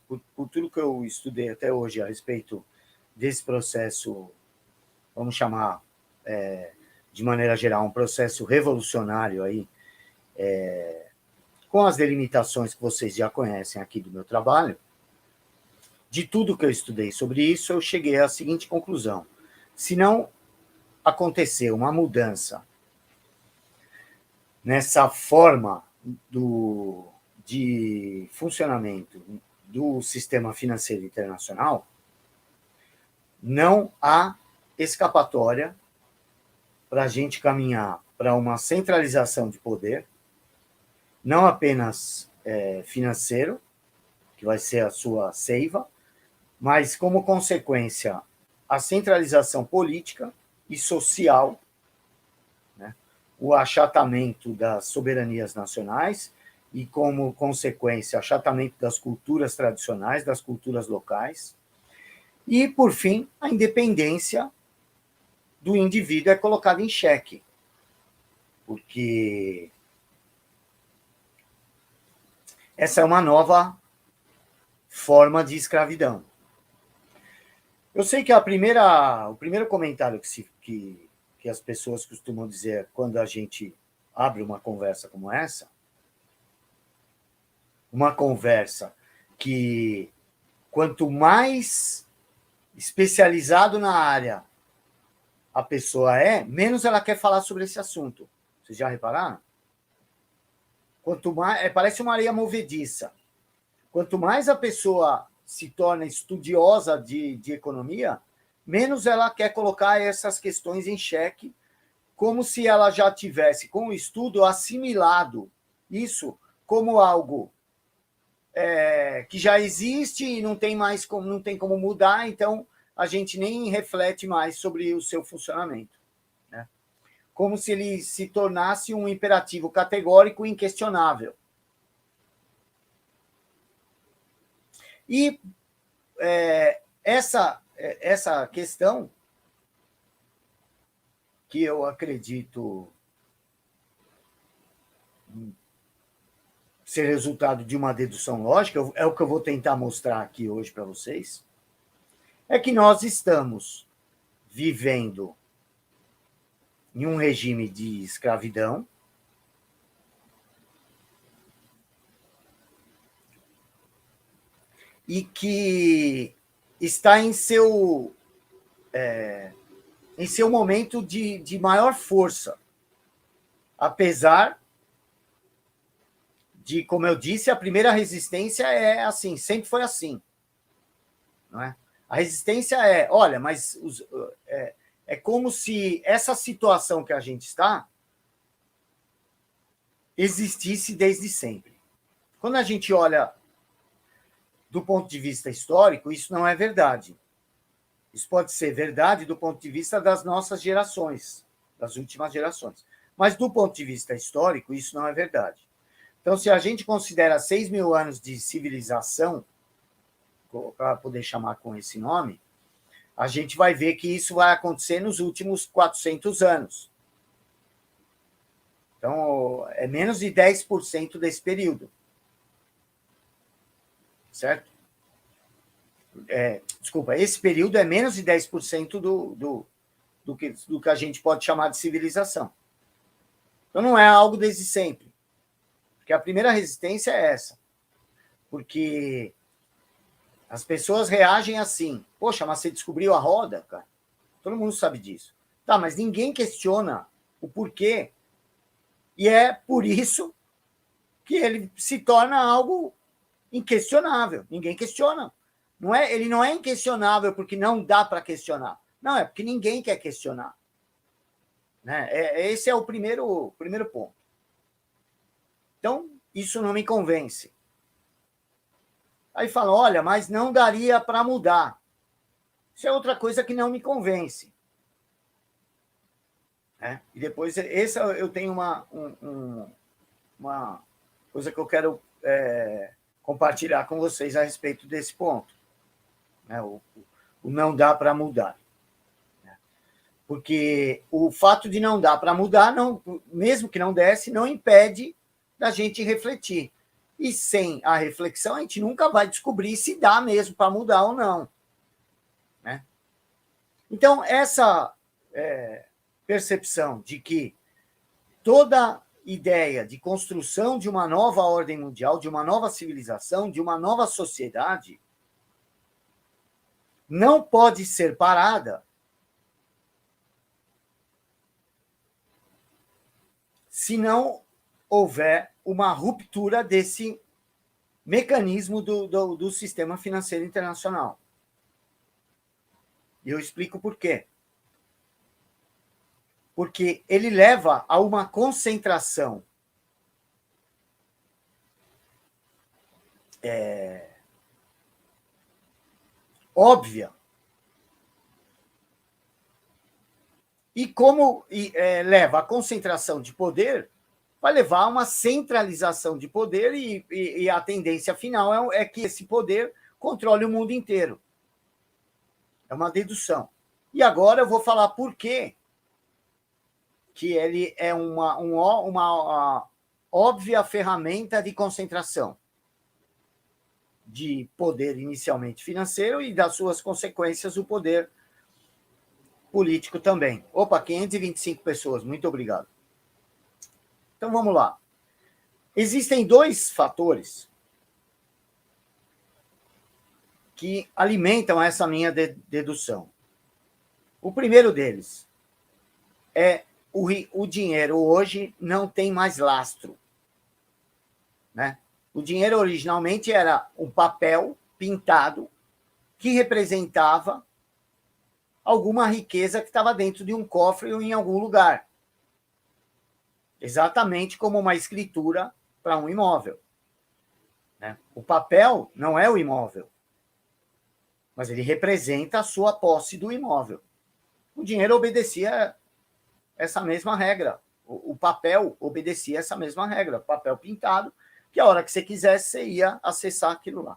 por tudo que eu estudei até hoje a respeito desse processo, vamos chamar, de maneira geral, um processo revolucionário aí, com as delimitações que vocês já conhecem aqui do meu trabalho, de tudo que eu estudei sobre isso, eu cheguei à seguinte conclusão: se não acontecer uma mudança nessa forma de funcionamento do sistema financeiro internacional, não há escapatória para a gente caminhar para uma centralização de poder, não apenas financeiro, que vai ser a sua seiva, mas, como consequência, a centralização política e social, né? O achatamento das soberanias nacionais e, como consequência, achatamento das culturas tradicionais, das culturas locais. E, por fim, a independência do indivíduo é colocada em xeque, porque essa é uma nova forma de escravidão. Eu sei que o primeiro comentário que as pessoas costumam dizer quando a gente abre uma conversa como essa, uma conversa que, quanto mais especializado na área a pessoa menos ela quer falar sobre esse assunto. Vocês já repararam? Quanto mais, parece uma areia movediça. Quanto mais a pessoa se torna estudiosa de economia, menos ela quer colocar essas questões em xeque, como se ela já tivesse, com o estudo, assimilado isso como algo que já existe e não tem como mudar, então a gente nem reflete mais sobre o seu funcionamento, né? Como se ele se tornasse um imperativo categórico e inquestionável. E essa questão, que eu acredito ser resultado de uma dedução lógica, é o que eu vou tentar mostrar aqui hoje para vocês, é que nós estamos vivendo em um regime de escravidão, e que está em seu momento de maior força, apesar de, como eu disse, a primeira resistência é assim, sempre foi assim, não é? A resistência olha, mas é como se essa situação que a gente está existisse desde sempre. Quando a gente olha do ponto de vista histórico, isso não é verdade. Isso pode ser verdade do ponto de vista das nossas gerações, das últimas gerações. Mas, do ponto de vista histórico, isso não é verdade. Então, se a gente considera 6 mil anos de civilização, para poder chamar com esse nome, a gente vai ver que isso vai acontecer nos últimos 400 anos. Então, é menos de 10% desse período. Certo? Desculpa, esse período é menos de 10% do que a gente pode chamar de civilização. Então, não é algo desde sempre. Porque a primeira resistência é essa. Porque as pessoas reagem assim: poxa, mas você descobriu a roda, cara? Todo mundo sabe disso. Tá, mas ninguém questiona o porquê. E é por isso que ele se torna algo inquestionável. Ninguém questiona. Ele não é inquestionável porque não dá para questionar. Não, é porque ninguém quer questionar. Né? Esse é o primeiro ponto. Então, isso não me convence. Aí falam, olha, mas não daria para mudar. Isso é outra coisa que não me convence. E depois, eu tenho uma coisa que eu quero compartilhar com vocês a respeito desse ponto. O não dá para mudar. Porque o fato de não dar para mudar, mesmo que não desse, não impede da gente refletir. E sem a reflexão, a gente nunca vai descobrir se dá mesmo para mudar ou não. Né? Então, essa percepção de que toda ideia de construção de uma nova ordem mundial, de uma nova civilização, de uma nova sociedade, não pode ser parada se não houver uma ruptura desse mecanismo do sistema financeiro internacional. E eu explico por quê. Porque ele leva a uma concentração óbvia. E como leva a concentração de poder, vai levar a uma centralização de poder e a tendência final é que esse poder controle o mundo inteiro. É uma dedução. E agora eu vou falar por quê que ele é uma óbvia ferramenta de concentração de poder inicialmente financeiro e das suas consequências o poder político também. Opa, 525 pessoas, muito obrigado. Então vamos lá. Existem dois fatores que alimentam essa minha dedução. O primeiro deles é o dinheiro hoje não tem mais lastro. Né? O dinheiro originalmente era um papel pintado que representava alguma riqueza que estava dentro de um cofre ou em algum lugar. Exatamente como uma escritura para um imóvel. Né? O papel não é o imóvel, mas ele representa a sua posse do imóvel. O dinheiro obedecia essa mesma regra. O papel obedecia essa mesma regra. Papel pintado, que a hora que você quisesse, você ia acessar aquilo lá.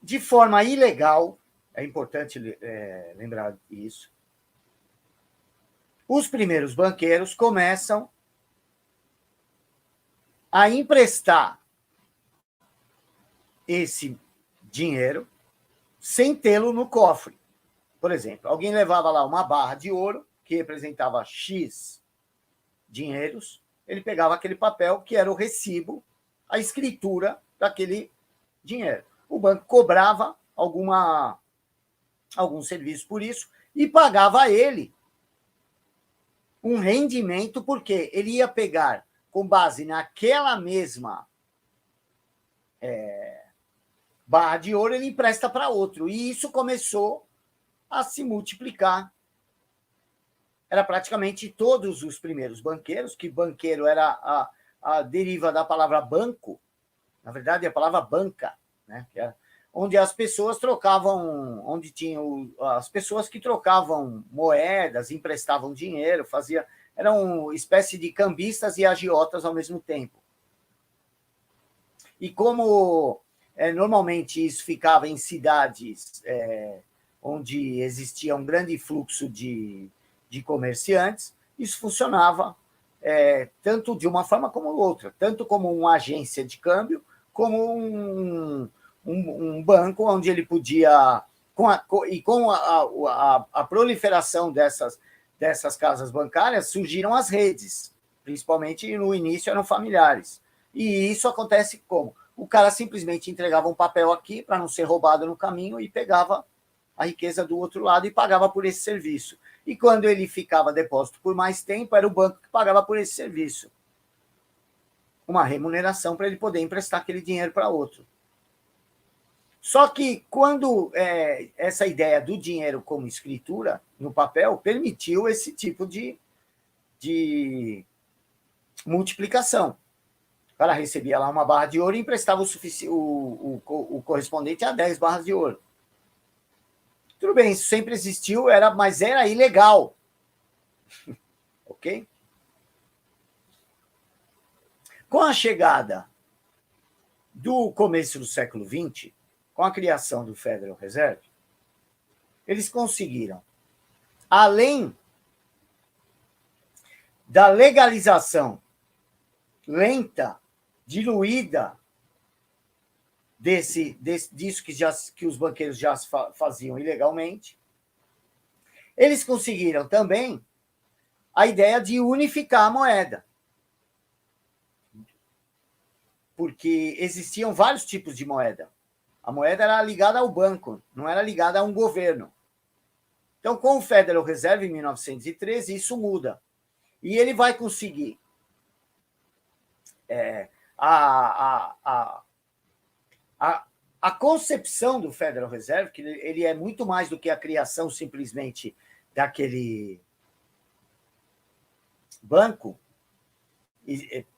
De forma ilegal, é importante lembrar isso, os primeiros banqueiros começam a emprestar esse dinheiro sem tê-lo no cofre. Por exemplo, alguém levava lá uma barra de ouro que representava X dinheiros, ele pegava aquele papel que era o recibo, a escritura daquele dinheiro. O banco cobrava algum serviço por isso e pagava a ele um rendimento, porque ele ia pegar, com base naquela mesma barra de ouro, ele empresta para outro. E isso começou a se multiplicar. Era praticamente todos os primeiros banqueiros, que banqueiro era a deriva da palavra banco, na verdade é a palavra banca, né? Que é onde as pessoas trocavam, onde tinham as pessoas que trocavam moedas, emprestavam dinheiro, eram uma espécie de cambistas e agiotas ao mesmo tempo. E como normalmente isso ficava em cidades onde existia um grande fluxo de comerciantes, isso funcionava tanto de uma forma como outra, tanto como uma agência de câmbio, como um banco onde ele podia, com a proliferação dessas casas bancárias, surgiram as redes, principalmente no início eram familiares. E isso acontece como? O cara simplesmente entregava um papel aqui para não ser roubado no caminho e pegava a riqueza do outro lado e pagava por esse serviço. E quando ele ficava depósito por mais tempo, era o banco que pagava por esse serviço. Uma remuneração para ele poder emprestar aquele dinheiro para outro. Só que quando essa ideia do dinheiro como escritura no papel permitiu esse tipo de multiplicação. O cara recebia lá uma barra de ouro e emprestava o correspondente a 10 barras de ouro. Tudo bem, isso sempre existiu, mas era ilegal. Ok? Com a chegada do começo do século XX, com a criação do Federal Reserve, eles conseguiram, além da legalização lenta, diluída disso que os banqueiros já faziam ilegalmente. Eles conseguiram também a ideia de unificar a moeda, porque existiam vários tipos de moeda. A moeda era ligada ao banco, não era ligada a um governo. Então, com o Federal Reserve, em 1913, isso muda. E ele vai conseguir a concepção do Federal Reserve, que ele é muito mais do que a criação simplesmente daquele banco,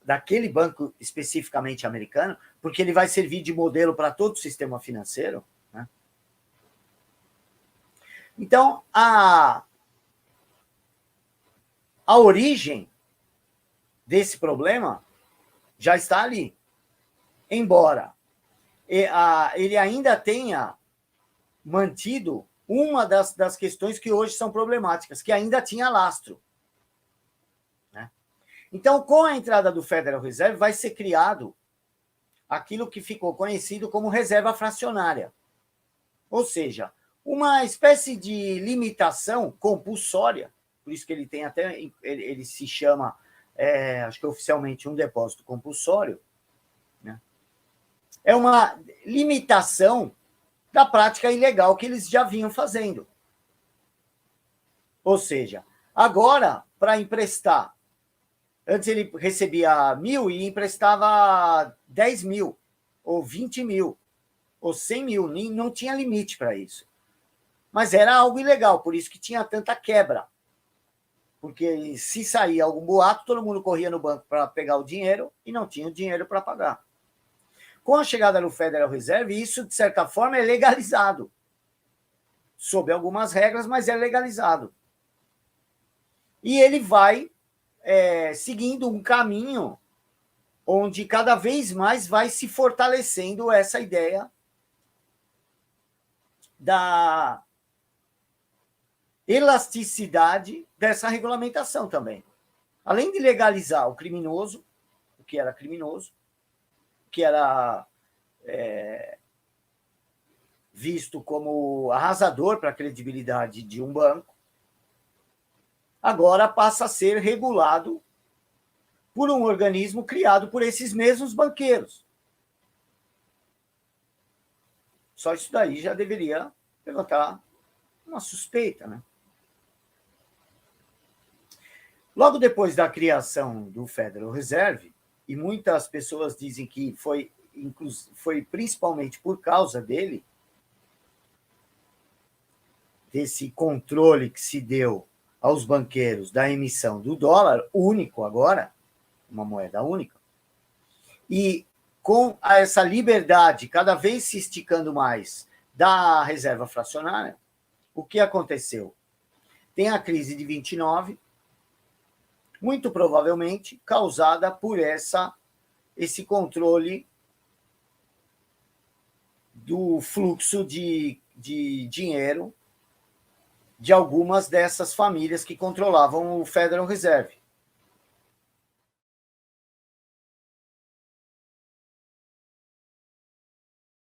daquele banco especificamente americano, porque ele vai servir de modelo para todo o sistema financeiro, né? Então, a origem desse problema já está ali. Embora ele ainda tenha mantido uma das questões que hoje são problemáticas, que ainda tinha lastro. Né? Então, com a entrada do Federal Reserve, vai ser criado aquilo que ficou conhecido como reserva fracionária. Ou seja, uma espécie de limitação compulsória, por isso que ele tem até, ele se chama, acho que oficialmente, um depósito compulsório, né? É uma limitação da prática ilegal que eles já vinham fazendo. Ou seja, agora, para emprestar, antes ele recebia 1.000 e emprestava 10.000, ou 20.000, ou 100.000, não tinha limite para isso. Mas era algo ilegal, por isso que tinha tanta quebra. Porque se saía algum boato, todo mundo corria no banco para pegar o dinheiro e não tinha o dinheiro para pagar. Com a chegada do Federal Reserve, isso, de certa forma, é legalizado. Sob algumas regras, mas é legalizado. E ele vai seguindo um caminho onde cada vez mais vai se fortalecendo essa ideia da elasticidade dessa regulamentação também. Além de legalizar o criminoso, o que era criminoso, que era visto como arrasador para a credibilidade de um banco, agora passa a ser regulado por um organismo criado por esses mesmos banqueiros. Só isso daí já deveria levantar uma suspeita, né? Logo depois da criação do Federal Reserve, e muitas pessoas dizem que foi principalmente por causa dele, desse controle que se deu aos banqueiros da emissão do dólar único agora, uma moeda única, e com essa liberdade cada vez se esticando mais da reserva fracionária, o que aconteceu? Tem a crise de 29, muito provavelmente causada por esse controle do fluxo de dinheiro de algumas dessas famílias que controlavam o Federal Reserve.